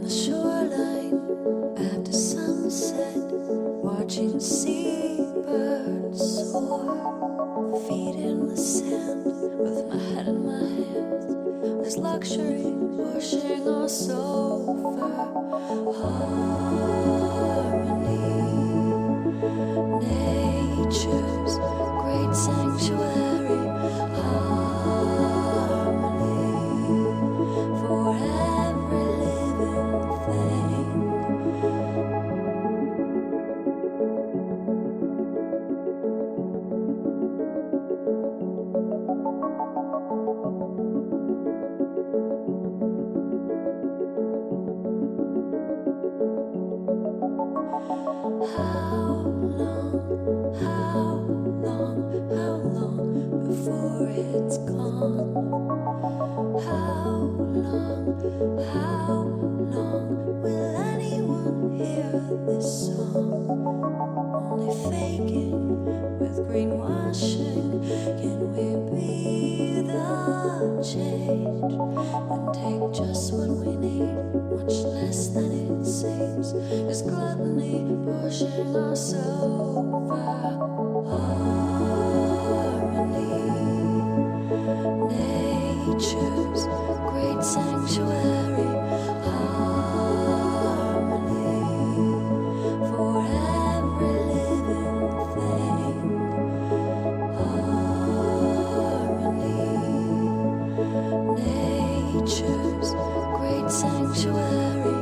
the shoreline after sunset, watching seabirds soar, feet in the sand with my head in my hands. There's luxury pushing us over harmony. Nature's great sanctuary, harmony for every living thing. How long before it's gone? How long will anyone hear this song? Only faking with greenwashing. Can we be the change and take just what we need, much less than it seems? Is gluttony pushing us over harmony? Nature's great sanctuary, harmony for every living thing. Harmony, nature's great sanctuary.